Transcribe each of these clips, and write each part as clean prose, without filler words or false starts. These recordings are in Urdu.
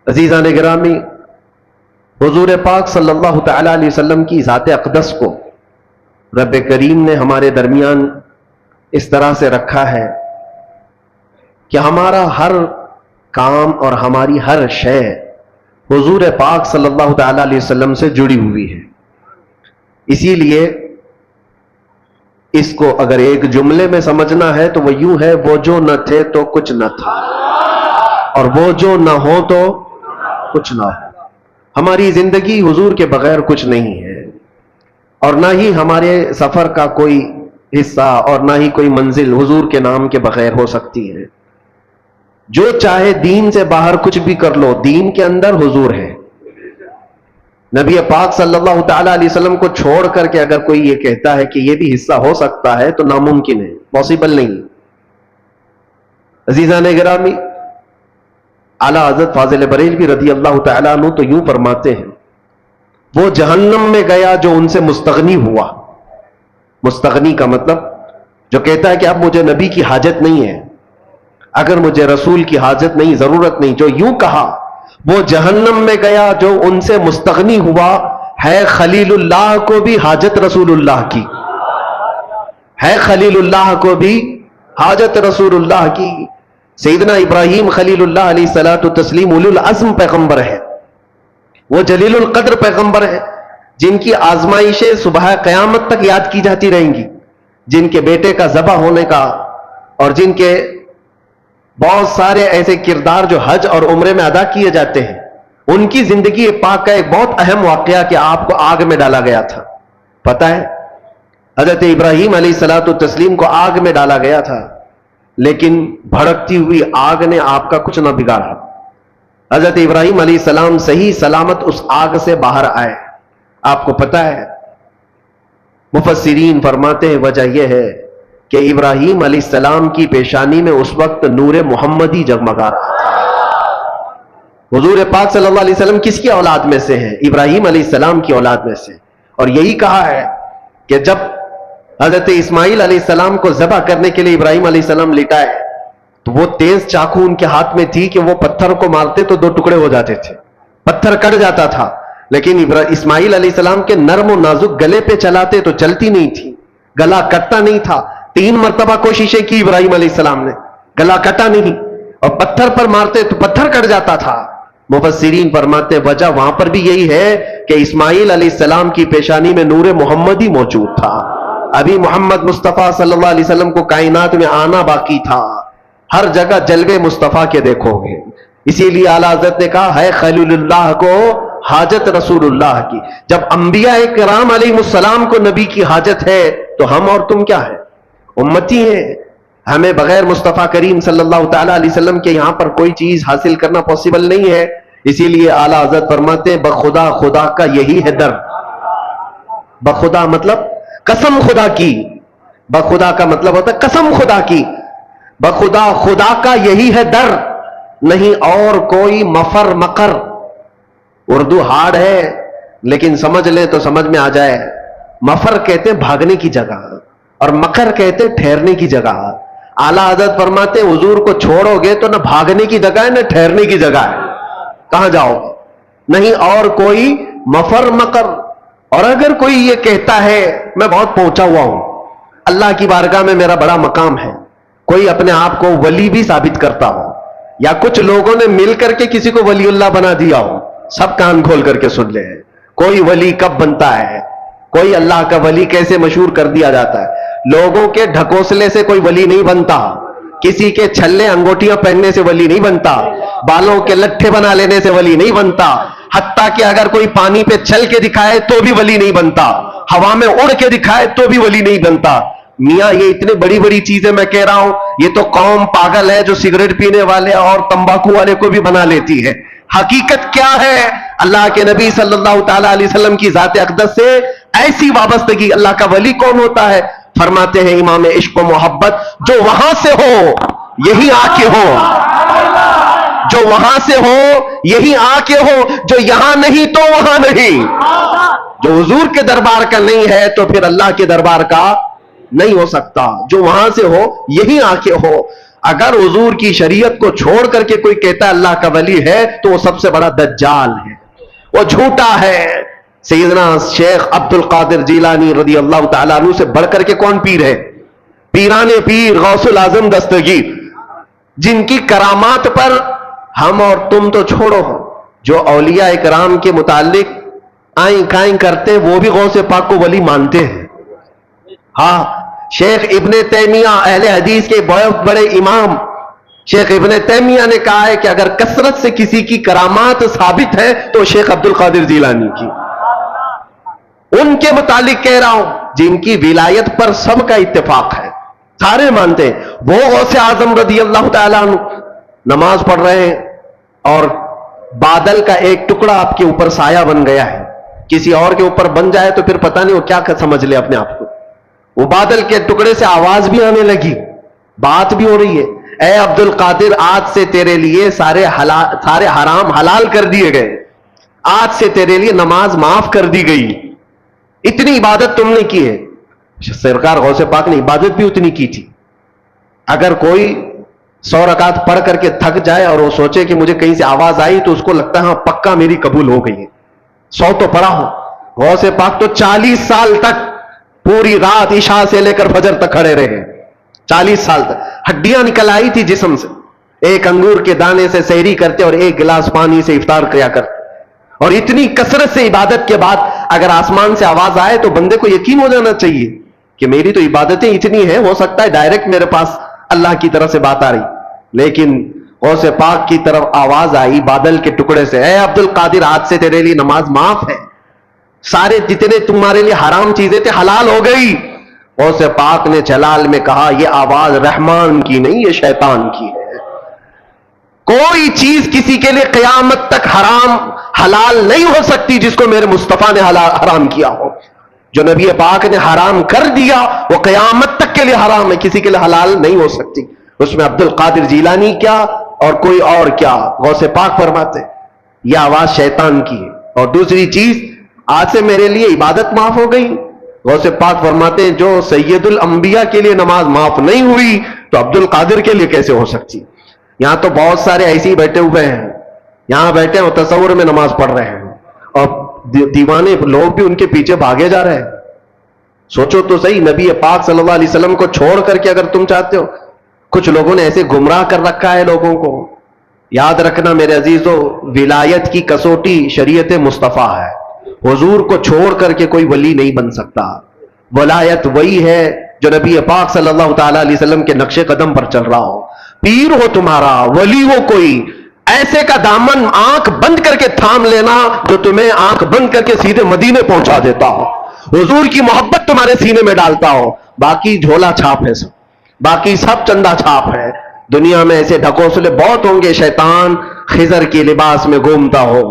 عزیزان گرامی، حضور پاک صلی اللہ تعالی علیہ وسلم کی ذات اقدس کو رب کریم نے ہمارے درمیان اس طرح سے رکھا ہے کہ ہمارا ہر کام اور ہماری ہر شے حضور پاک صلی اللہ تعالی علیہ وسلم سے جڑی ہوئی ہے۔ اسی لیے اس کو اگر ایک جملے میں سمجھنا ہے تو وہ یوں ہے، وہ جو نہ تھے تو کچھ نہ تھا، اور وہ جو نہ ہو تو کچھ نہ ہو۔ ہماری زندگی حضور کے بغیر کچھ نہیں ہے، اور نہ ہی ہمارے سفر کا کوئی حصہ اور نہ ہی کوئی منزل حضور کے نام کے بغیر ہو سکتی ہے۔ جو چاہے دین سے باہر کچھ بھی کر لو، دین کے اندر حضور ہے۔ نبی پاک صلی اللہ تعالی علیہ وسلم کو چھوڑ کر کے اگر کوئی یہ کہتا ہے کہ یہ بھی حصہ ہو سکتا ہے تو ناممکن ہے، پاسبل نہیں۔ عزیزان گرامی، اعلیٰ حضرت فاضل بریلوی رضی اللہ تعالیٰ عنہ تو یوں فرماتے ہیں، وہ جہنم میں گیا جو ان سے مستغنی ہوا۔ مستغنی کا مطلب جو کہتا ہے کہ اب مجھے نبی کی حاجت نہیں ہے، اگر مجھے رسول کی حاجت نہیں، ضرورت نہیں، جو یوں کہا وہ جہنم میں گیا جو ان سے مستغنی ہوا۔ ہے خلیل اللہ کو بھی حاجت رسول اللہ کی، ہے خلیل اللہ کو بھی حاجت رسول اللہ کی۔ سیدنا ابراہیم خلیل اللہ علیہ الصلوۃ والتسلیم اولو العزم پیغمبر ہے، وہ جلیل القدر پیغمبر ہے، جن کی آزمائشیں صبح قیامت تک یاد کی جاتی رہیں گی، جن کے بیٹے کا ذبح ہونے کا اور جن کے بہت سارے ایسے کردار جو حج اور عمرے میں ادا کیے جاتے ہیں۔ ان کی زندگی پاک کا ایک بہت اہم واقعہ کہ آپ کو آگ میں ڈالا گیا تھا، پتہ ہے؟ حضرت ابراہیم علیہ الصلوۃ والتسلیم کو آگ میں ڈالا گیا تھا، لیکن بھڑکتی ہوئی آگ نے آپ کا کچھ نہ بگاڑا۔ حضرت ابراہیم علیہ السلام صحیح سلامت اس آگ سے باہر آئے۔ آپ کو پتہ ہے، مفسرین فرماتے ہیں وجہ یہ ہے کہ ابراہیم علیہ السلام کی پیشانی میں اس وقت نور محمدی جگمگا رہا تھا۔ حضور پاک صلی اللہ علیہ وسلم کس کی اولاد میں سے ہیں؟ ابراہیم علیہ السلام کی اولاد میں سے، اور یہی کہا ہے کہ جب حضرت اسماعیل علیہ السلام کو ذبح کرنے کے لیے ابراہیم علیہ السلام لٹائے تو وہ تیز چاقو ان کے ہاتھ میں تھی کہ وہ پتھر کو مارتے تو دو ٹکڑے ہو جاتے تھے، پتھر کٹ جاتا تھا، لیکن اسماعیل علیہ السلام کے نرم و نازک گلے پہ چلاتے تو چلتی نہیں تھی، گلا کٹتا نہیں تھا۔ 3 مرتبہ کوششیں کی ابراہیم علیہ السلام نے، گلا کٹا نہیں، اور پتھر پر مارتے تو پتھر کٹ جاتا تھا۔ مفسرین فرماتے وجہ وہاں پر بھی یہی ہے کہ اسماعیل علیہ السلام کی پیشانی میں نور محمدی موجود تھا، ابھی محمد مصطفیٰ صلی اللہ علیہ وسلم کو کائنات میں آنا باقی تھا۔ ہر جگہ جلوے مصطفیٰ کے دیکھو گے، اسی لیے اعلیٰ حضرت نے کہا ہے خلیل اللہ کو حاجت رسول اللہ کی۔ جب انبیاء کرام علیہ السلام کو نبی کی حاجت ہے تو ہم اور تم کیا ہے؟ امتی ہیں۔ ہمیں بغیر مصطفیٰ کریم صلی اللہ تعالی علیہ وسلم کے یہاں پر کوئی چیز حاصل کرنا پاسبل نہیں ہے۔ اسی لیے اعلیٰ حضرت فرماتے ہیں بخدا خدا کا یہی ہے در۔ بخدا مطلب قسم خدا کی، بخدا کا مطلب ہوتا ہے قسم خدا کی، بخدا خدا کا یہی ہے در، نہیں اور کوئی مفر مقر۔ اردو ہارڈ ہے لیکن سمجھ لیں تو سمجھ میں آ جائے۔ مفر کہتے ہیں بھاگنے کی جگہ، اور مقر کہتے ہیں ٹھہرنے کی جگہ۔ اعلیٰ حضرت فرماتے ہیں حضور کو چھوڑو گے تو نہ بھاگنے کی جگہ ہے نہ ٹھہرنے کی جگہ ہے، کہاں جاؤ گے؟ نہیں اور کوئی مفر مقر۔ اور اگر کوئی یہ کہتا ہے میں بہت پہنچا ہوا ہوں، اللہ کی بارگاہ میں میرا بڑا مقام ہے، کوئی اپنے آپ کو ولی بھی ثابت کرتا ہو، یا کچھ لوگوں نے مل کر کے کسی کو ولی اللہ بنا دیا ہو، سب کان کھول کر کے سن لے، کوئی ولی کب بنتا ہے، کوئی اللہ کا ولی کیسے مشہور کر دیا جاتا ہے۔ لوگوں کے ڈھکوسلے سے کوئی ولی نہیں بنتا، کسی کے چھلے انگوٹیاں پہننے سے ولی نہیں بنتا، بالوں کے لٹھے بنا لینے سے ولی نہیں بنتا، حتیٰ کہ اگر کوئی پانی پہ چل کے دکھائے تو بھی ولی نہیں بنتا، ہوا میں اڑ کے دکھائے تو بھی ولی نہیں بنتا۔ میاں یہ اتنے بڑی بڑی چیزیں میں کہہ رہا ہوں، یہ تو قوم پاگل ہے جو سگریٹ پینے والے اور تمباکو والے کو بھی بنا لیتی ہے۔ حقیقت کیا ہے؟ اللہ کے نبی صلی اللہ تعالی علیہ وسلم کی ذات اقدس سے ایسی وابستگی۔ اللہ کا ولی کون ہوتا ہے؟ فرماتے ہیں امام عشق و محبت جو وہاں سے ہو یہی آ کے ہو، جو وہاں سے ہو یہی آ کے ہو، جو یہاں نہیں تو وہاں نہیں۔ جو حضور کے دربار کا نہیں ہے تو پھر اللہ کے دربار کا نہیں ہو سکتا۔ جو وہاں سے ہو یہی آ کے ہو۔ اگر حضور کی شریعت کو چھوڑ کر کے کوئی کہتا ہے اللہ کا ولی ہے تو وہ سب سے بڑا دجال ہے، وہ جھوٹا ہے۔ سیدنا شیخ عبد القادر جیلانی رضی اللہ تعالیٰ عنہ سے بڑھ کر کے کون پیر ہے؟ پیران پیر غوث العظم دستگیر، جن کی کرامات پر ہم اور تم تو چھوڑو، جو اولیاء اکرام کے متعلق آئیں کائیں کرتے ہیں وہ بھی غوث پاک کو ولی مانتے ہیں۔ ہاں، شیخ ابن تیمیہ اہل حدیث کے بہت بڑے امام شیخ ابن تیمیہ نے کہا ہے کہ اگر کثرت سے کسی کی کرامات ثابت ہے تو شیخ عبد القادر جیلانی کی، ان کے متعلق کہہ رہا ہوں جن کی ولایت پر سب کا اتفاق ہے، سارے مانتے ہیں۔ وہ غوث اعظم رضی اللہ تعالیٰ عنہ نماز پڑھ رہے ہیں اور بادل کا ایک ٹکڑا آپ کے اوپر سایہ بن گیا ہے، کسی اور کے اوپر بن جائے تو پھر پتہ نہیں وہ کیا سمجھ لے اپنے آپ کو۔ وہ بادل کے ٹکڑے سے آواز بھی آنے لگی، بات بھی ہو رہی ہے، اے عبد القادر آج سے تیرے لیے سارے حرام حلال کر دیے گئے، آج سے تیرے لیے نماز معاف کر دی گئی، اتنی عبادت تم نے کی ہے۔ سرکار غوث پاک نے عبادت بھی اتنی کی تھی۔ اگر کوئی 100 رکعت پڑھ کر کے تھک جائے اور وہ سوچے کہ مجھے کہیں سے آواز آئی تو اس کو لگتا ہے ہاں پکا میری قبول ہو گئی ہے، 100 تو پڑھا ہو۔ غوث پاک تو 40 سال تک پوری رات عشاء سے لے کر فجر تک کھڑے رہے، 40 سال تک ہڈیاں نکل آئی تھی جسم سے، ایک انگور کے دانے سے سحری کرتے اور ایک گلاس پانی سے افطار کیا کرتے، اور اتنی کثرت سے عبادت کے بعد اگر آسمان سے آواز آئے تو بندے کو یقین ہو جانا چاہیے کہ میری تو عبادتیں اتنی ہیں، ہو سکتا ہے ڈائریکٹ میرے پاس اللہ کی طرف سے بات آ رہی، لیکن غوث پاک کی طرف آواز آئی بادل کے ٹکڑے سے، اے عبد القادر آج سے تیرے لیے نماز معاف ہے، سارے جتنے تمہارے لیے حرام چیزیں تھے حلال ہو گئی۔ غوث پاک نے جلال میں کہا یہ آواز رحمان کی نہیں، یہ شیطان کی ہے۔ کوئی چیز کسی کے لیے قیامت تک حرام حلال نہیں ہو سکتی جس کو میرے مصطفیٰ نے حرام کیا ہو۔ جو نبی پاک نے حرام کر دیا وہ قیامت تک کے لیے حرام ہے، کسی کے لیے حلال نہیں ہو سکتی۔ اس میں عبد القادر جیلانی کیا اور کوئی اور کیا، غوث پاک فرماتے یہ آواز شیطان کی ہے۔ اور دوسری چیز، آج سے میرے لیے عبادت معاف ہو گئی، غوث پاک فرماتے ہیں جو سید الانبیاء کے لیے نماز معاف نہیں ہوئی تو عبد القادر کے لیے کیسے ہو سکتی؟ یہاں تو بہت سارے ایسے ہی بیٹھے ہوئے ہیں، یہاں بیٹھے ہیں اور تصور میں نماز پڑھ رہے ہیں اور دیوانے لوگ بھی ان کے پیچھے بھاگے جا رہے ہیں۔ سوچو تو صحیح، نبی پاک صلی اللہ علیہ وسلم کو چھوڑ کر کے اگر تم چاہتے ہو، کچھ لوگوں نے ایسے گمراہ کر رکھا ہے لوگوں کو۔ یاد رکھنا میرے عزیزو، ولایت کی کسوٹی شریعت مصطفیٰ ہے، حضور کو چھوڑ کر کے کوئی ولی نہیں بن سکتا۔ ولایت وہی ہے جو نبی پاک صلی اللہ تعالی علیہ وسلم کے نقش قدم پر چل رہا ہو۔ پیر ہو تمہارا، ولی ہو کوئی، ایسے کا دامن آنکھ بند کر کے تھام لینا جو تمہیں آنکھ بند کر کے سیدھے مدینے پہنچا دیتا ہو، حضور کی محبت تمہارے سینے میں ڈالتا ہو۔ باقی جھولا چھاپ ہے سب، باقی سب چندہ چھاپ ہے۔ دنیا میں ایسے ڈھکوسلے بہت ہوں گے، شیطان خضر کے لباس میں گھومتا ہو،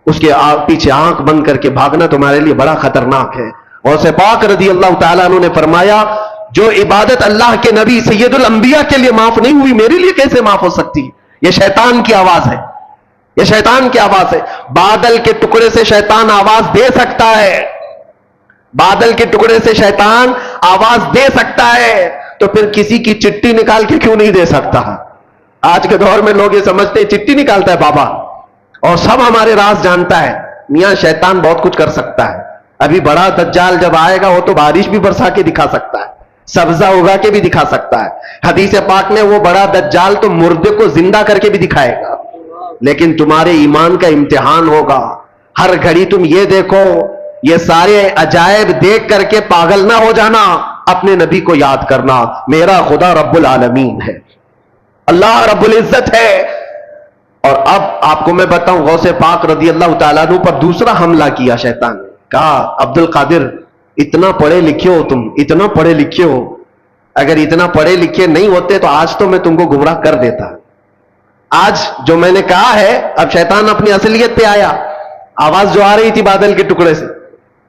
اس کے پیچھے آنکھ بند کر کے بھاگنا تمہارے لیے بڑا خطرناک ہے۔ غوث پاک رضی اللہ تعالیٰ عنہ نے فرمایا جو عبادت اللہ کے نبی سید الانبیاء کے لیے معاف نہیں ہوئی میرے لیے کیسے معاف ہو سکتی؟ یہ شیطان کی آواز ہے، یہ شیطان کی آواز ہے۔ بادل کے ٹکڑے سے شیطان آواز دے سکتا ہے، بادل کے ٹکڑے سے شیطان آواز دے سکتا ہے تو پھر کسی کی چٹھی نکال کے کیوں نہیں دے سکتا؟ آج کے دور میں لوگ یہ سمجھتے ہیں چٹھی نکالتا ہے بابا اور سب ہمارے راز جانتا ہے۔ میاں شیطان بہت کچھ کر سکتا ہے، ابھی بڑا دجال جب آئے گا وہ تو بارش بھی برسا کے دکھا سکتا ہے، سبزہ اگا کے بھی دکھا سکتا ہے۔ حدیث پاک میں وہ بڑا دجال تو مردے کو زندہ کر کے بھی دکھائے گا، لیکن تمہارے ایمان کا امتحان ہوگا۔ ہر گھڑی تم یہ دیکھو، یہ سارے عجائب دیکھ کر کے پاگل نہ ہو جانا، اپنے نبی کو یاد کرنا، میرا خدا رب العالمین ہے، اللہ رب العزت ہے۔ اور اب آپ کو میں بتاؤں، غوث پاک رضی اللہ تعالیٰ عنہ پر دوسرا حملہ کیا شیطان نے، کہا عبد القادر اتنا پڑھے لکھے ہو تم، اتنا پڑھے لکھے ہو، اگر اتنا پڑھے لکھے نہیں ہوتے تو آج تو میں تم کو گمراہ کر دیتا۔ آج جو میں نے کہا ہے، اب شیطان اپنی اصلیت پہ آیا۔ آواز جو آ رہی تھی بادل کے ٹکڑے سے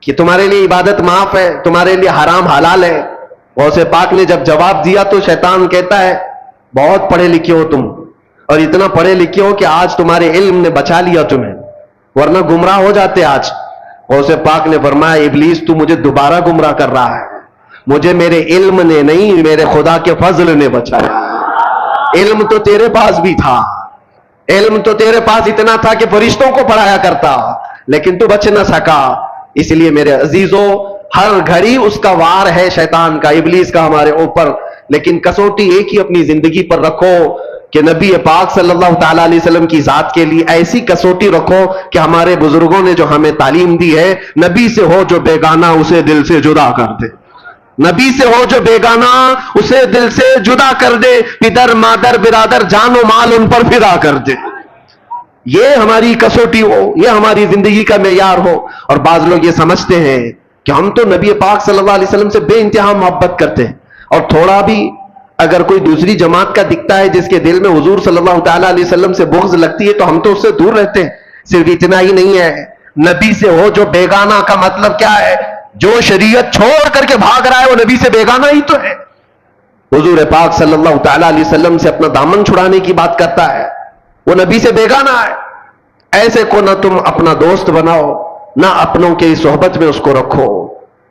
کہ تمہارے لیے عبادت معاف ہے، تمہارے لیے حرام حلال ہے، غوث پاک نے جب جواب دیا تو شیطان کہتا ہے بہت پڑھے لکھے ہو تم، اور اتنا پڑھے لکھے ہو کہ آج تمہارے علم نے بچا لیا تمہیں، ورنہ گمراہ ہو جاتے آج۔ غوث پاک نے فرمایا ابلیس تو مجھے دوبارہ گمراہ کر رہا ہے، مجھے میرے علم نے نہیں، میرے خدا کے فضل نے بچایا۔ علم تو تیرے پاس بھی تھا، علم تو تیرے پاس اتنا تھا کہ فرشتوں کو پڑھایا کرتا، لیکن تو بچ نہ سکا. اس لیے میرے عزیزوں، ہر گھڑی اس کا وار ہے، شیطان کا، ابلیس کا ہمارے اوپر، لیکن کسوٹی ایک ہی اپنی زندگی پر رکھو کہ نبی پاک صلی اللہ تعالیٰ علیہ وسلم کی ذات کے لیے ایسی کسوٹی رکھو کہ ہمارے بزرگوں نے جو ہمیں تعلیم دی ہے، نبی سے ہو جو بیگانہ اسے دل سے جدا کر دے، نبی سے ہو جو بیگانہ اسے دل سے جدا کر دے، پدر مادر برادر جان و مال ان پر فدا کر دے. یہ ہماری کسوٹی ہو، یہ ہماری زندگی کا معیار ہو. اور بعض لوگ یہ سمجھتے ہیں کہ ہم تو نبی پاک صلی اللہ علیہ وسلم سے بے انتہا محبت کرتے ہیں، اور تھوڑا بھی اگر کوئی دوسری جماعت کا دکھتا ہے جس کے دل میں حضور صلی اللہ تعالیٰ علیہ وسلم سے بغض لگتی ہے تو ہم تو اس سے دور رہتے ہیں. صرف اتنا ہی نہیں ہے، نبی سے ہو جو بیگانہ کا مطلب کیا ہے؟ جو شریعت چھوڑ کر کے بھاگ رہا ہے وہ نبی سے بیگانہ ہی تو ہے. حضور پاک صلی اللہ تعالیٰ علیہ وسلم سے اپنا دامن چھڑانے کی بات کرتا ہے، وہ نبی سے بیگانہ ہے. ایسے کو نہ تم اپنا دوست بناؤ، نہ اپنوں کی صحبت میں اس کو رکھو،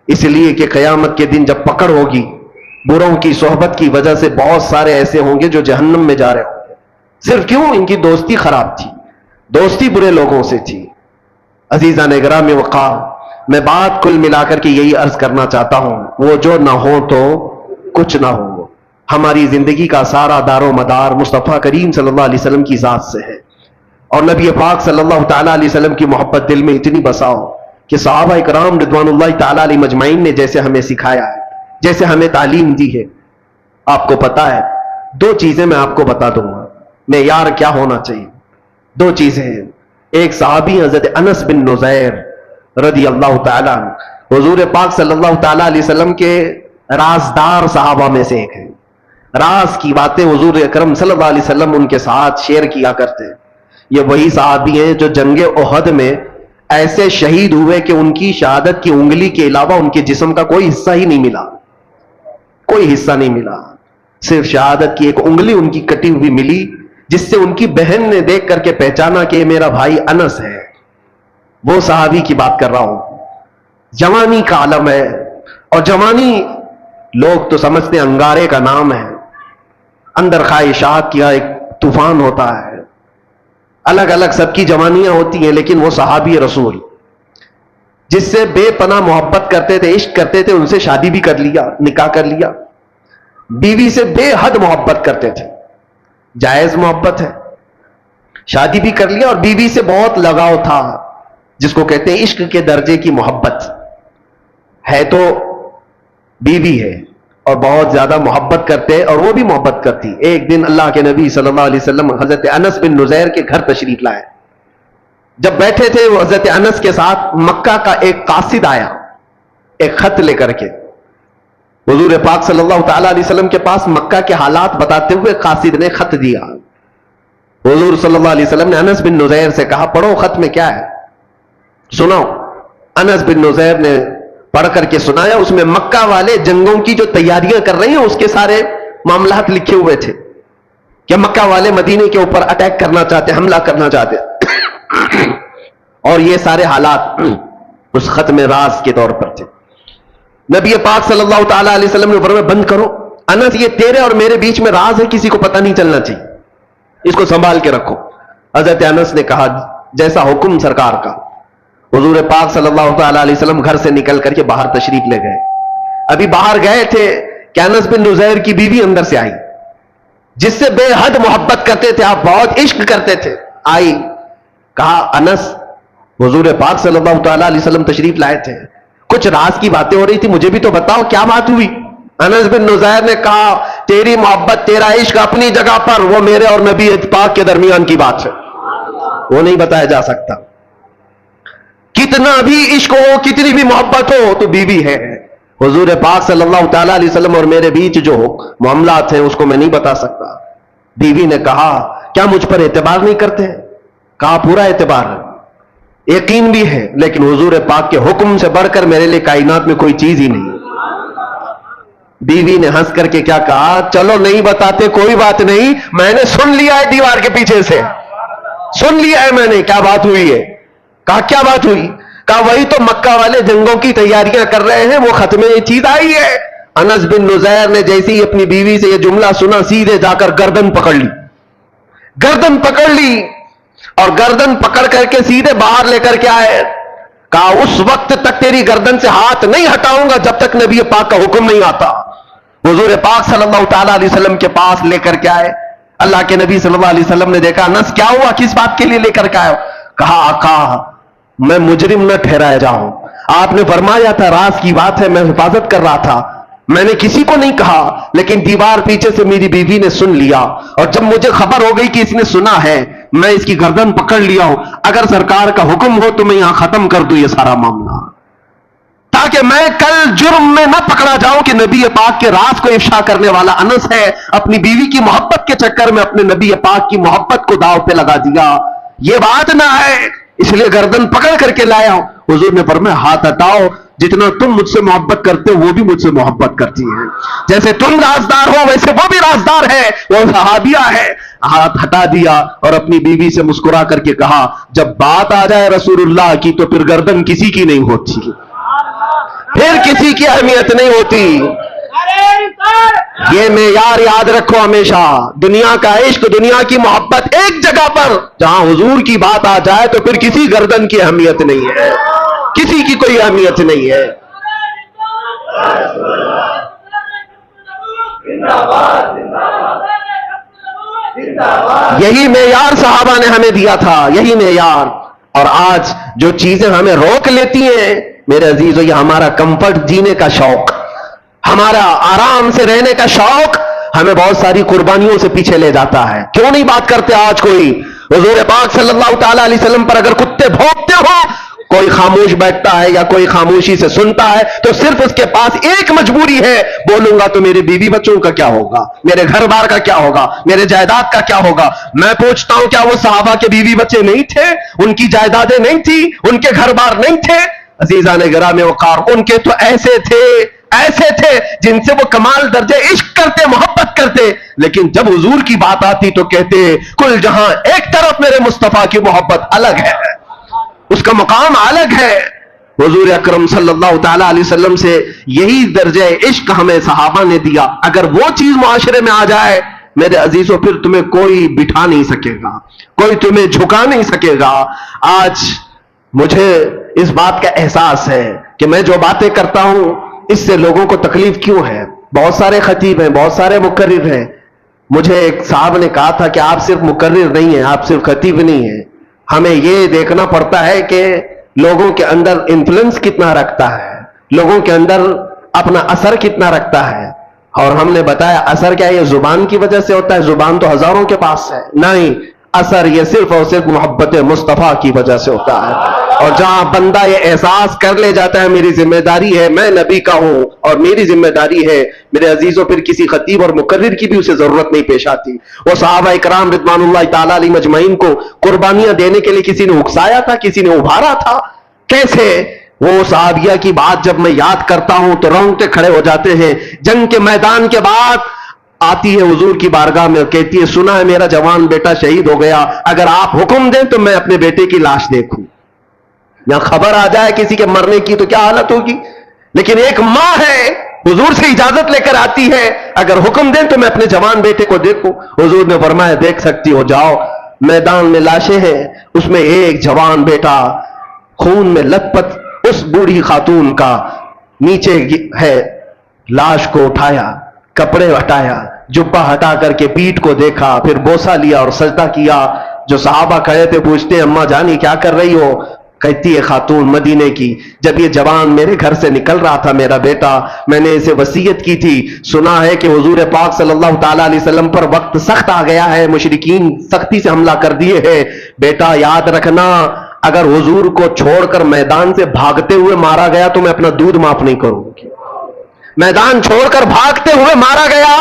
اس لیے کہ قیامت کے دن جب پکڑ ہوگی، بروں کی صحبت کی وجہ سے بہت سارے ایسے ہوں گے جو جہنم میں جا رہے ہوں گے. صرف کیوں؟ ان کی دوستی خراب تھی، دوستی برے لوگوں سے تھی. عزیزان گرامی وقار، میں بات کل ملا کر کے یہی عرض کرنا چاہتا ہوں، وہ جو نہ ہو تو کچھ نہ ہو. ہماری زندگی کا سارا دار و مدار مصطفیٰ کریم صلی اللہ علیہ وسلم کی ذات سے ہے، اور نبی پاک صلی اللہ تعالیٰ علیہ وسلم کی محبت دل میں اتنی بساؤ کہ صحابہ کرام رضوان اللہ تعالیٰ علیہ مجمعین نے جیسے ہمیں سکھایا ہے، جیسے ہمیں تعلیم دی ہے. آپ کو پتا ہے، دو چیزیں میں آپ کو بتا دوں گا معیار کیا ہونا چاہیے. دو چیزیں ہیں. ایک صحابی حضرت انس بن نذیر رضی اللہ تعالیٰ عنہ، حضور پاک صلی اللہ تعالیٰ علیہ وسلم کے رازدار صحابہ میں سے ایک ہیں. راز کی باتیں حضور اکرم صلی اللہ علیہ وسلم ان کے ساتھ شیئر کیا کرتے ہیں. یہ وہی صحابی ہیں جو جنگ احد میں ایسے شہید ہوئے کہ ان کی شہادت کی انگلی کے علاوہ ان کے جسم کا کوئی حصہ ہی نہیں ملا، کوئی حصہ نہیں ملا، صرف شہادت کی ایک انگلی ان کی کٹی ہوئی ملی، جس سے ان کی بہن نے دیکھ کر کے پہچانا کہ میرا بھائی انس ہے. وہ صحابی کی بات کر رہا ہوں. جوانی کا عالم ہے، اور جوانی لوگ تو سمجھتے ہیں انگارے کا نام ہے، اندر خواہشات کا ایک طوفان ہوتا ہے، الگ الگ سب کی جوانیاں ہوتی ہیں، لیکن وہ صحابی رسول جس سے بے پناہ محبت کرتے تھے، عشق کرتے تھے، ان سے شادی بھی کر لیا، نکاح کر لیا. بیوی سے بے حد محبت کرتے تھے، جائز محبت ہے، شادی بھی کر لیا، اور بیوی سے بہت لگاؤ تھا، جس کو کہتے ہیں عشق کے درجے کی محبت ہے. تو بیوی ہے اور بہت زیادہ محبت کرتے، اور وہ بھی محبت کرتی. ایک دن اللہ کے نبی صلی اللہ علیہ وسلم حضرت انس بن نذیر کے گھر تشریف لائے. جب بیٹھے تھے وہ حضرت انس کے ساتھ، مکہ کا ایک قاصد آیا ایک خط لے کر کے. حضور پاک صلی اللہ تعالیٰ علیہ وسلم کے پاس مکہ کے حالات بتاتے ہوئے قاصد نے خط دیا. حضور صلی اللہ علیہ وسلم نے انس بن نذیر سے کہا پڑھو خط میں کیا ہے، سناؤ. انس بن نذیر نے پڑھ کر کے سنایا. اس میں مکہ والے جنگوں کی جو تیاریاں کر رہے ہیں اس کے سارے معاملات لکھے ہوئے تھے کہ مکہ والے مدینے کے اوپر اٹیک کرنا چاہتے، حملہ کرنا چاہتے. اور یہ سارے حالات اس خط میں راز کے طور پر تھے. نبی پاک صلی اللہ تعالیٰ علیہ وسلم نے فرمایا بند کرو انس، یہ تیرے اور میرے بیچ میں راز ہے، کسی کو پتہ نہیں چلنا چاہیے، اس کو سنبھال کے رکھو. حضرت انس نے کہا جیسا حکم سرکار کا. حضور پاک صلی اللہ تعالیٰ علیہ وسلم گھر سے نکل کر کے باہر تشریف لے گئے. ابھی باہر گئے تھے کہ انس بن نذیر کی بیوی اندر سے آئی، جس سے بے حد محبت کرتے تھے آپ، بہت عشق کرتے تھے. آئی، کہا انس حضور پاک صلی اللہ تعالیٰ علیہ وسلم تشریف لائے تھے، کچھ راز کی باتیں ہو رہی تھی، مجھے بھی تو بتاؤ کیا بات ہوئی. انس بن نذیر نے کہا تیری محبت، تیرا عشق اپنی جگہ پر، وہ میرے اور نبی پاک کے درمیان کی بات ہے، وہ نہیں بتایا جا سکتا. کتنا بھی عشق ہو، کتنی بھی محبت ہو، تو بیوی ہے. حضور پاک صلی اللہ تعالیٰ علیہ وسلم اور میرے بیچ جو معاملات ہیں اس کو میں نہیں بتا سکتا. بیوی نے کہا کیا مجھ پر اعتبار نہیں کرتے؟ کہا پورا اعتبار ہے، یقین بھی ہے، لیکن حضور پاک کے حکم سے بڑھ کر میرے لیے کائنات میں کوئی چیز ہی نہیں. بیوی نے ہنس کر کے کیا کہا، چلو نہیں بتاتے کوئی بات نہیں، میں نے سن لیا ہے، دیوار کے پیچھے سے سن لیا ہے میں نے کیا بات ہوئی ہے. کہا کیا بات ہوئی؟ کہا وہی تو مکہ والے جنگوں کی تیاریاں کر رہے ہیں، وہ خط میں یہ چیز آئی ہے. انس بن نزیر نے جیسے ہی اپنی بیوی سے یہ جملہ سنا سیدھے جا کر گردن پکڑ لی، گردن پکڑ لی اور گردن پکڑ کر کے سیدھے باہر لے کر کے آئے. کہا اس وقت تک تیری گردن سے ہاتھ نہیں ہٹاؤں گا جب تک نبی پاک کا حکم نہیں آتا. حضور پاک صلی اللہ تعالیٰ علیہ وسلم کے پاس لے کر کے آئے. اللہ کے نبی صلی اللہ علیہ وسلم نے دیکھا، انس کیا ہوا، کس بات کے لیے لے کر کے آئے؟ کہا آقا میں مجرم نہ ٹھہرایا جاؤں، آپ نے فرمایا تھا راز کی بات ہے، میں حفاظت کر رہا تھا، میں نے کسی کو نہیں کہا، لیکن دیوار پیچھے سے میری بیوی نے سن لیا اور جب مجھے خبر ہو گئی کہ اس نے سنا ہے میں اس کی گردن پکڑ لیا ہوں. اگر سرکار کا حکم ہو تو میں یہاں ختم کر دوں یہ سارا معاملہ، تاکہ میں کل جرم میں نہ پکڑا جاؤں کہ نبی پاک کے راز کو افشا کرنے والا انس ہے، اپنی بیوی کی محبت کے چکر میں اپنے نبی پاک کی محبت کو داؤ پہ لگا دیا. یہ بات نہ ہے، اس لیے گردن پکڑ کر کے لایا ہوں. حضور نے فرمایا ہاتھ ہٹاؤ، جتنا تم مجھ سے محبت کرتے ہو وہ بھی مجھ سے محبت کرتی ہے، جیسے تم رازدار ہو ویسے وہ بھی رازدار ہے، وہ صحابیہ ہے. ہاتھ ہٹا دیا اور اپنی بیوی سے مسکرا کر کے کہا جب بات آ جائے رسول اللہ کی تو پھر گردن کسی کی نہیں ہوتی، پھر کسی کی اہمیت نہیں ہوتی. یہ معیار یاد رکھو ہمیشہ، دنیا کا عشق، دنیا کی محبت ایک جگہ پر، جہاں حضور کی بات آ جائے تو پھر کسی گردن کی اہمیت نہیں ہے، کسی کی کوئی اہمیت نہیں ہے. یہی معیار صحابہ نے ہمیں دیا تھا، یہی معیار. اور آج جو چیزیں ہمیں روک لیتی ہیں میرے عزیزو، یہ ہمارا کمفرٹ جینے کا شوق، ہمارا آرام سے رہنے کا شوق ہمیں بہت ساری قربانیوں سے پیچھے لے جاتا ہے. کیوں نہیں بات کرتے آج کوئی حضور پاک صلی اللہ تعالیٰ علیہ وسلم پر اگر کتے بھونکتے ہو، کوئی خاموش بیٹھتا ہے یا کوئی خاموشی سے سنتا ہے تو صرف اس کے پاس ایک مجبوری ہے، بولوں گا تو میرے بیوی بچوں کا کیا ہوگا، میرے گھر بار کا کیا ہوگا، میرے جائیداد کا کیا ہوگا. میں پوچھتا ہوں کیا وہ صحابہ کے بیوی بچے نہیں تھے، ان کی جائیدادیں نہیں تھی، ان کے گھر بار نہیں تھے؟ عزیزان گرامی وقار، ان کے تو ایسے تھے جن سے وہ کمال درجے عشق کرتے، محبت کرتے، لیکن جب حضور کی بات آتی تو کہتے کل جہاں ایک طرف میرے مصطفیٰ کی محبت الگ ہے، اس کا مقام الگ ہے. حضور اکرم صلی اللہ تعالیٰ علیہ وسلم سے یہی درجہ عشق ہمیں صحابہ نے دیا. اگر وہ چیز معاشرے میں آ جائے میرے عزیزوں پھر تمہیں کوئی بٹھا نہیں سکے گا، کوئی تمہیں جھکا نہیں سکے گا. آج مجھے اس بات کا احساس ہے کہ میں جو باتیں کرتا ہوں اس سے لوگوں کو تکلیف کیوں ہے. بہت سارے خطیب ہیں، بہت سارے مقرر ہیں. مجھے ایک صاحب نے کہا تھا کہ آپ صرف مقرر نہیں ہیں، آپ صرف خطیب نہیں ہیں، ہمیں یہ دیکھنا پڑتا ہے کہ لوگوں کے اندر انفلوئنس کتنا رکھتا ہے، لوگوں کے اندر اپنا اثر کتنا رکھتا ہے. اور ہم نے بتایا اثر کیا، یہ زبان کی وجہ سے ہوتا ہے، زبان تو ہزاروں کے پاس ہے، نہیں، اثر یہ صرف اور صرف محبت مصطفیٰ کی وجہ سے ہوتا ہے. اور جہاں بندہ یہ احساس کر لے جاتا ہے میری ذمہ داری ہے، میں نبی کا ہوں اور میری ذمہ داری ہے، میرے عزیزوں پھر کسی خطیب اور مقرر کی بھی اسے ضرورت نہیں پیش آتی. وہ صحابہ اکرام رضوان اللہ تعالیٰ علیہ مجمعین کو قربانیاں دینے کے لیے کسی نے اکسایا تھا، کسی نے ابھارا تھا. کیسے وہ صحابیہ کی بات جب میں یاد کرتا ہوں تو رونگٹے کھڑے ہو جاتے ہیں. جنگ کے میدان کے بعد آتی ہے حضور کی بارگاہ میں، کہتی ہے سنا ہے میرا جوان بیٹا شہید ہو گیا، اگر آپ حکم دیں تو میں اپنے بیٹے کی لاش دیکھوں. یا خبر آ جائے کسی کے مرنے کی تو کیا حالت ہوگی، لیکن ایک ماں ہے حضور سے اجازت لے کر آتی ہے اگر حکم دیں تو میں اپنے جوان بیٹے کو دیکھوں. حضور نے فرمایا دیکھ سکتی ہو، جاؤ. میدان میں لاشیں ہیں، اس میں ایک جوان بیٹا خون میں لت پت اس بوڑھی خاتون کا نیچے ہے. لاش کو اٹھایا، کپڑے ہٹایا، جبہ ہٹا کر کے پیٹھ کو دیکھا، پھر بوسہ لیا اور سجدہ کیا. جو صحابہ کھڑے تھے پوچھتے اماں جانی کیا کر رہی ہو؟ کہتی ہے خاتون مدینے کی، جب یہ جوان میرے گھر سے نکل رہا تھا میرا بیٹا، میں نے اسے وصیت کی تھی، سنا ہے کہ حضور پاک صلی اللہ تعالیٰ علیہ وسلم پر وقت سخت آ گیا ہے، مشرکین سختی سے حملہ کر دیے ہیں، بیٹا یاد رکھنا اگر حضور کو چھوڑ کر میدان سے بھاگتے ہوئے مارا گیا تو میں اپنا دودھ معاف نہیں کروں گی. میدان چھوڑ کر بھاگتے ہوئے مارا گیا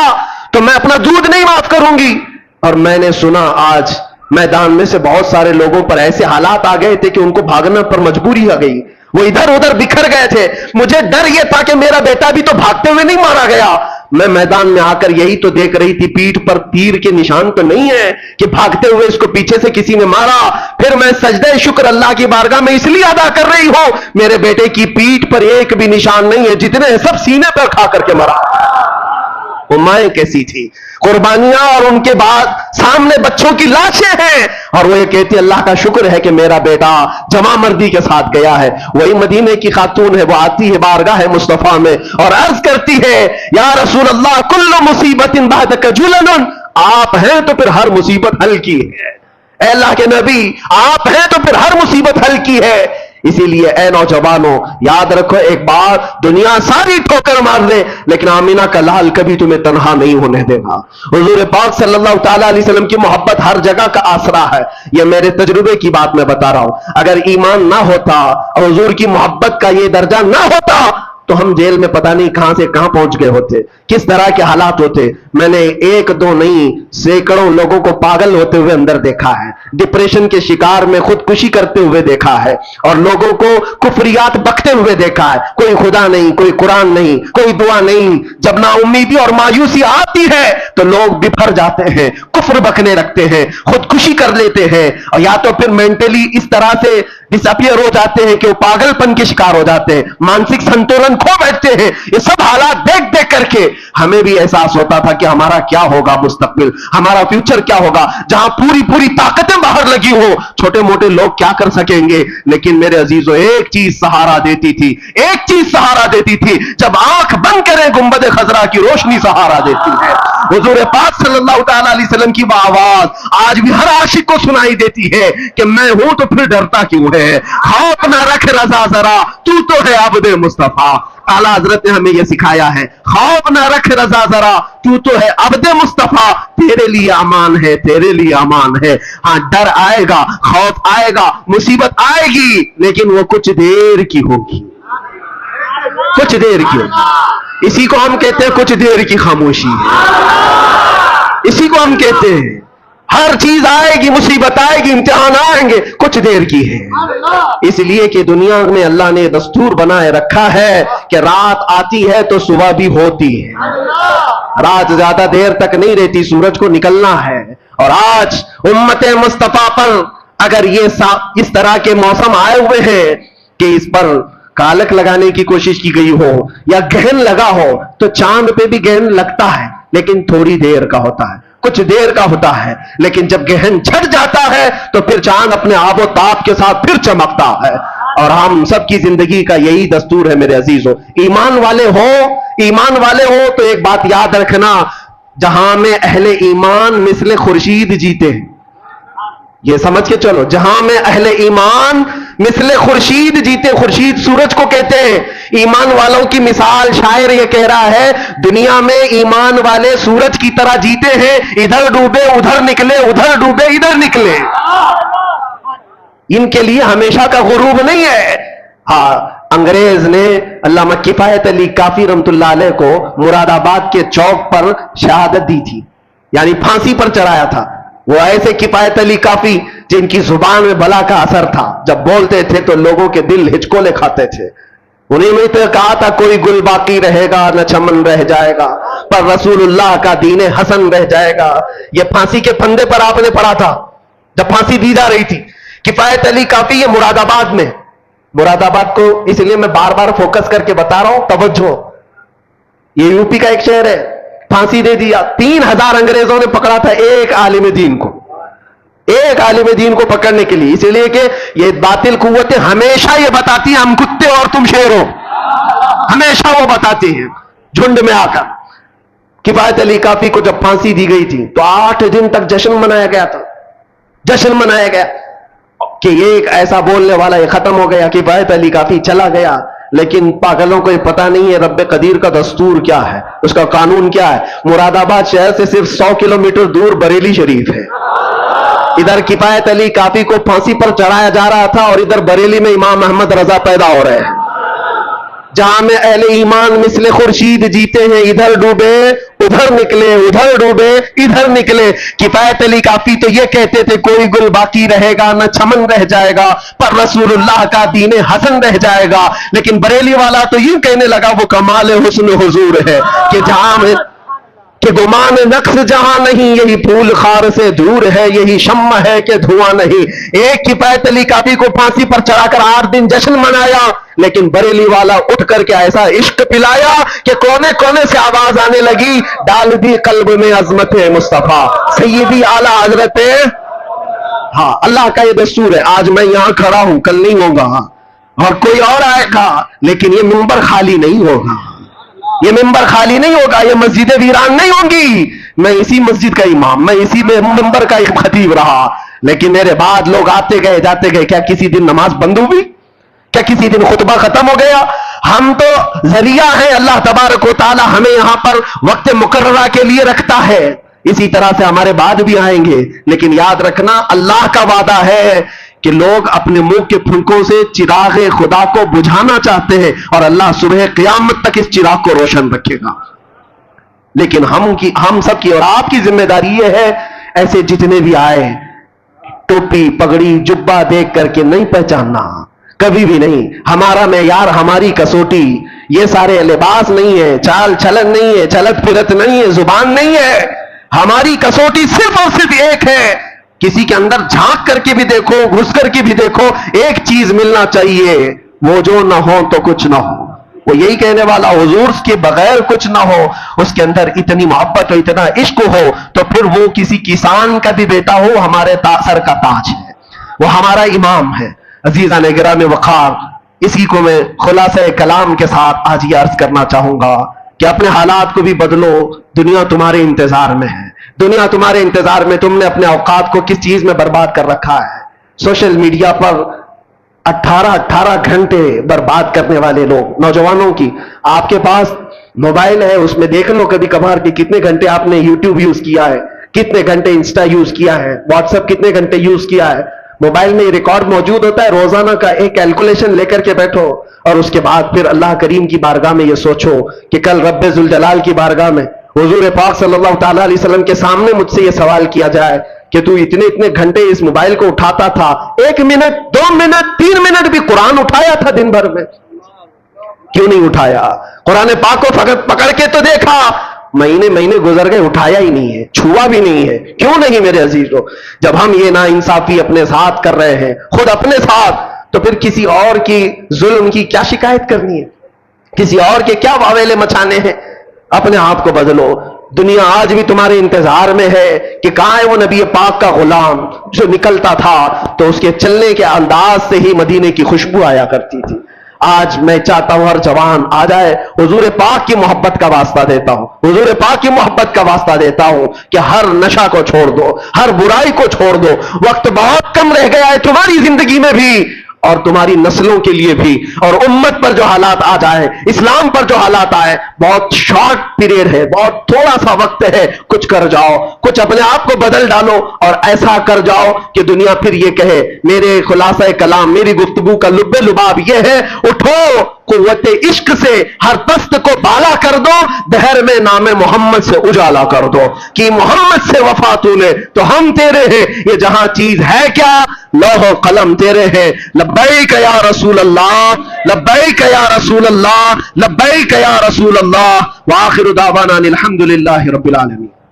تو میں اپنا دودھ نہیں معاف کروں گی. اور میں نے سنا آج میدان میں سے بہت سارے لوگوں پر ایسے حالات آ گئے تھے کہ ان کو بھاگنا پر مجبوری آ گئی، وہ ادھر ادھر بکھر گئے تھے. مجھے ڈر یہ تھا کہ میرا بیٹا بھی تو بھاگتے ہوئے نہیں مارا گیا. میں میدان میں آ کر یہی تو دیکھ رہی تھی پیٹھ پر تیر کے نشان تو نہیں ہے کہ بھاگتے ہوئے اس کو پیچھے سے کسی نے مارا. پھر میں سجدہ شکر اللہ کی بارگاہ میں اس لیے ادا کر رہی ہوں میرے بیٹے کی پیٹھ پر ایک بھی نشان نہیں ہے, جتنے ہیں سب سینے پر کھا کر کے مرا. وہ مائیں کیسی تھی, قربانیاں اور ان کے بعد سامنے بچوں کی لاشیں ہیں, اور وہ یہ کہتی اللہ کا شکر ہے کہ میرا بیٹا جمع مردی کے ساتھ گیا ہے. وہی مدینے کی خاتون ہے, وہ آتی ہے بارگاہ مصطفیٰ میں اور عرض کرتی ہے یا رسول اللہ کل مصیبت بعدک جلن, آپ ہیں تو پھر ہر مصیبت حل کی ہے. اے اللہ کے نبی آپ ہیں تو پھر ہر مصیبت حل کی ہے. اسی لیے اے نوجوانوں یاد رکھو ایک بات, دنیا ساری ٹھوکر مار لے لیکن آمینہ کا لال کبھی تمہیں تنہا نہیں ہونے دے گا. حضور پاک صلی اللہ تعالی علیہ وسلم کی محبت ہر جگہ کا آسرا ہے. یہ میرے تجربے کی بات میں بتا رہا ہوں. اگر ایمان نہ ہوتا اور حضور کی محبت کا یہ درجہ نہ ہوتا تو ہم جیل میں پتہ نہیں کہاں سے کہاں پہنچ گئے ہوتے, کس طرح کے حالات ہوتے. میں نے ایک دو نہیں سینکڑوں لوگوں کو پاگل ہوتے ہوئے اندر دیکھا ہے, ڈپریشن کے شکار میں خودکشی کرتے ہوئے دیکھا ہے, اور لوگوں کو کفریات بکتے ہوئے دیکھا ہے. کوئی خدا نہیں, کوئی قرآن نہیں, کوئی دعا نہیں. جب نا امیدی اور مایوسی آتی ہے تو لوگ بفر جاتے ہیں, کفر بکنے لگتے ہیں, خودکشی کر لیتے ہیں, اور یا تو پھر مینٹلی اس طرح سے ڈس اپیئر ہو جاتے ہیں کہ وہ پاگل پن کے شکار ہو جاتے ہیں, مانسک سنتولن کھو بیٹھتے ہیں. یہ سب حالات دیکھ دیکھ کر کے ہمیں بھی احساس ہوتا تھا کہ ہمارا کیا ہوگا مستقبل, ہمارا فیوچر کیا ہوگا. جہاں پوری طاقتیں باہر لگی ہو چھوٹے موٹے لوگ کیا کر سکیں گے. لیکن میرے عزیزو ایک چیز سہارا دیتی تھی, ایک چیز سہارا دیتی تھی, جب آنکھ بند کریں گنبد خضرا کی روشنی سہارا دیتی ہے. حضور پاک صلی اللہ تعالی علیہ وسلم کی وہ آواز آج بھی ہر عاشق کو سنائی دیتی ہے کہ میں ہوں تو پھر ڈرتا کیوں ہے, خوف نہ رکھ رضا ذرا تو ہے عبد مصطفیٰ. اعلیٰ حضرت نے ہمیں یہ سکھایا ہے, خوف نہ رکھ رضا ذرا تو ہے عبد مصطفیٰ, تیرے لیے امان ہے, تیرے لیے امان ہے. ہاں ڈر آئے گا, خوف آئے گا, مصیبت آئے گی, لیکن وہ کچھ دیر کی ہوگی, کچھ دیر کی ہوگی. اسی کو ہم کہتے ہیں کچھ دیر کی خاموشی, اسی کو ہم کہتے ہیں. ہر چیز آئے گی, مصیبت آئے گی, امتحان آئیں گے, کچھ دیر کی ہے. اس لیے کہ دنیا میں اللہ نے دستور بنائے رکھا ہے کہ رات آتی ہے تو صبح بھی ہوتی ہے, رات زیادہ دیر تک نہیں رہتی, سورج کو نکلنا ہے. اور آج امت مصطفیٰ پر اگر یہ اس طرح کے موسم آئے ہوئے ہیں کہ اس پر کالک لگانے کی کوشش کی گئی ہو یا گہن لگا ہو, تو چاند پہ بھی گہن لگتا ہے لیکن تھوڑی دیر کا ہوتا ہے, کچھ دیر کا ہوتا ہے. لیکن جب گہن چھٹ جاتا ہے تو پھر چاند اپنے آب و تاب کے ساتھ پھر چمکتا ہے. اور ہم سب کی زندگی کا یہی دستور ہے میرے عزیزو. ایمان والے ہو تو ایک بات یاد رکھنا, جہاں میں اہل ایمان مثل خورشید جیتے ہیں. یہ سمجھ کے چلو, جہاں میں اہل ایمان مثل خورشید جیتے. خورشید سورج کو کہتے ہیں. ایمان والوں کی مثال شاعر یہ کہہ رہا ہے, دنیا میں ایمان والے سورج کی طرح جیتے ہیں, ادھر ڈوبے ادھر نکلے, ادھر ڈوبے ادھر نکلے. ان کے لیے ہمیشہ کا غروب نہیں ہے. ہاں, انگریز نے علامہ کفایت علی کافی رحمت اللہ علیہ کو مراد آباد کے چوک پر شہادت دی تھی, یعنی پھانسی پر چڑھایا تھا. وہ ایسے کفایت علی کافی جن کی زبان میں بلا کا اثر تھا, جب بولتے تھے تو لوگوں کے دل ہچکولے کھاتے تھے. انہیں میں تو کہا تھا کوئی گل باقی رہے گا نہ چمن رہ جائے گا, پر رسول اللہ کا دین حسن رہ جائے گا. یہ پھانسی کے پھندے پر آپ نے پڑھا تھا جب پھانسی دی جا رہی تھی. کفایت علی کافی یہ مراد آباد میں, مراد آباد کو اس لیے میں بار بار فوکس کر کے بتا رہا ہوں, توجہ, یہ یو پی کا ایک شہر ہے. پھانسی دے دیا, 3000 انگریزوں نے پکڑا تھا ایک عالم دین کو, ایک عالم دین کو پکڑنے کے لیے. اس لیے کہ یہ باطل قوتیں ہمیشہ یہ بتاتی ہیں ہم کتے اور تم شیر ہو, ہمیشہ وہ بتاتے ہیں جھنڈ میں آ کر. کفایت علی کافی کو جب پھانسی دی گئی تھی تو 8 دن تک جشن منایا گیا تھا, جشن منایا گیا کہ یہ ایک ایسا بولنے والا یہ ختم ہو گیا. کفایت علی کافی چلا گیا, لیکن پاگلوں کو یہ پتا نہیں ہے رب قدیر کا دستور کیا ہے, اس کا قانون کیا ہے. مراد آباد شہر سے صرف 100 کلومیٹر دور بریلی شریف ہے. ادھر کفایت علی کافی کو پھانسی پر چڑھایا جا رہا تھا اور ادھر بریلی میں امام محمد رضا پیدا ہو رہے ہیں. جہاں میں اہل ایمان مثل خورشید جیتے ہیں، ادھر ڈوبے ادھر نکلے، ادھر ڈوبے ادھر نکلے۔ کفایت علی کافی تو یہ کہتے تھے کوئی گل باقی رہے گا نہ چمن رہ جائے گا، پر رسول اللہ کا دین حسن رہ جائے گا۔ لیکن بریلی والا تو یوں کہنے لگا وہ کمال حسن حضور ہے کہ جہاں میں کہ گمان نقص جہاں نہیں، یہی پھول خار سے دور ہے، یہی شمع ہے کہ دھواں نہیں۔ ایک کفایت علی کافی کو پھانسی پر چڑھا کر 8 دن جشن منایا، لیکن بریلی والا اٹھ کر کے ایسا عشق پلایا کہ کونے کونے سے آواز آنے لگی، ڈال دی قلب میں عظمت مصطفیٰ سیدی اعلیٰ حضرت۔ ہاں، اللہ کا یہ دستور ہے، آج میں یہاں کھڑا ہوں، کل نہیں ہوگا اور کوئی اور آئے گا، لیکن یہ منبر خالی نہیں ہوگا، یہ منبر خالی نہیں ہوگا، یہ مسجد ویران نہیں ہوگی۔ میں اسی مسجد کا امام، میں اسی منبر کا ایک خطیب رہا، لیکن میرے بعد لوگ آتے گئے جاتے گئے۔ کیا کسی دن نماز بند ہوئی؟ کیا کسی دن خطبہ ختم ہو گیا؟ ہم تو ذریعہ ہیں، اللہ تبارک و تعالی ہمیں یہاں پر وقت مقررہ کے لیے رکھتا ہے، اسی طرح سے ہمارے بعد بھی آئیں گے۔ لیکن یاد رکھنا اللہ کا وعدہ ہے کہ لوگ اپنے منہ کے پھنکوں سے چراغ خدا کو بجھانا چاہتے ہیں، اور اللہ صبح قیامت تک اس چراغ کو روشن رکھے گا۔ لیکن ہم سب کی اور آپ کی ذمہ داری یہ ہے، ایسے جتنے بھی آئے ٹوپی پگڑی جبہ دیکھ کر کے نہیں پہچاننا، کبھی بھی نہیں۔ ہمارا معیار، ہماری کسوٹی یہ سارے لباس نہیں ہے، چال چلن نہیں ہے، چلت پھرت نہیں ہے، زبان نہیں ہے۔ ہماری کسوٹی صرف اور صرف ایک ہے، کسی کے اندر جھانک کر کے بھی دیکھو، گھس کر کے بھی دیکھو، ایک چیز ملنا چاہیے، وہ جو نہ ہو تو کچھ نہ ہو۔ وہ یہی کہنے والا حضور کے بغیر کچھ نہ ہو، اس کے اندر اتنی محبت اور اتنا عشق ہو تو پھر وہ کسی کسان کا بھی بیٹا ہو، ہمارے سر کا تاج ہے، وہ ہمارا امام ہے۔ عزیزان گرام وقار، اسی کو میں خلاصہ کلام کے ساتھ آج یہ عرض کرنا چاہوں گا کہ اپنے حالات کو بھی بدلو، دنیا تمہارے انتظار میں ہے، دنیا تمہارے انتظار میں۔ تم نے اپنے اوقات کو کس چیز میں برباد کر رکھا ہے؟ سوشل میڈیا پر 18 گھنٹے برباد کرنے والے لوگ، نوجوانوں کی، آپ کے پاس موبائل ہے، اس میں دیکھ لو کبھی کبھار کہ کتنے گھنٹے آپ نے یوٹیوب یوز کیا ہے، کتنے گھنٹے انسٹا یوز کیا ہے، واٹس ایپ کتنے گھنٹے یوز کیا ہے۔ موبائل میں یہ ریکارڈ موجود ہوتا ہے، روزانہ کا ایک کیلکولیشن لے کر کے بیٹھو، اور اس کے بعد پھر اللہ کریم کی بارگاہ میں یہ سوچو کہ کل رب ذوالجلال کی بارگاہ میں حضور پاک صلی اللہ تعالیٰ علیہ وسلم کے سامنے مجھ سے یہ سوال کیا جائے کہ تو اتنے گھنٹے اس موبائل کو اٹھاتا تھا، 1 منٹ 2 منٹ 3 منٹ بھی قرآن اٹھایا تھا دن بھر میں؟ کیوں نہیں اٹھایا؟ قرآن پاک کو فقط پکڑ کے تو دیکھا، مہینے گزر گئے، اٹھایا ہی نہیں ہے، چھوا بھی نہیں ہے۔ کیوں نہیں میرے عزیزو؟ جب ہم یہ ناانصافی اپنے ساتھ کر رہے ہیں، خود اپنے ساتھ، تو پھر کسی اور کی ظلم کی کیا شکایت کرنی ہے؟ کسی اور کے کیا واویلے مچانے ہیں؟ اپنے آپ کو بدلو۔ دنیا آج بھی تمہارے انتظار میں ہے کہ کہاں ہے وہ نبی پاک کا غلام جو نکلتا تھا تو اس کے چلنے کے انداز سے ہی مدینے کی خوشبو آیا کرتی تھی۔ آج میں چاہتا ہوں ہر جوان آ جائے، حضور پاک کی محبت کا واسطہ دیتا ہوں، حضور پاک کی محبت کا واسطہ دیتا ہوں کہ ہر نشہ کو چھوڑ دو، ہر برائی کو چھوڑ دو۔ وقت بہت کم رہ گیا ہے تمہاری زندگی میں بھی اور تمہاری نسلوں کے لیے بھی، اور امت پر جو حالات آ جائے، اسلام پر جو حالات آئے، بہت شارٹ پیریڈ ہے، بہت تھوڑا سا وقت ہے، کچھ کر جاؤ، کچھ اپنے آپ کو بدل ڈالو اور ایسا کر جاؤ کہ دنیا پھر یہ کہے۔ میرے خلاصہ کلام، میری گفتگو کا لب لباب یہ ہے، اٹھو، قوت عشق سے ہر پست کو بالا کر دو، دہر میں نام محمد سے اجالا کر دو کہ محمد سے وفا تو نے تو ہم تیرے ہیں، یہ جہاں چیز ہے کیا، لوح و قلم تیرے ہیں۔ لبیک یا رسول اللہ، لبیک یا رسول اللہ، لبیک یا رسول اللہ، وآخر دعوانا الحمدللہ رب العالمین۔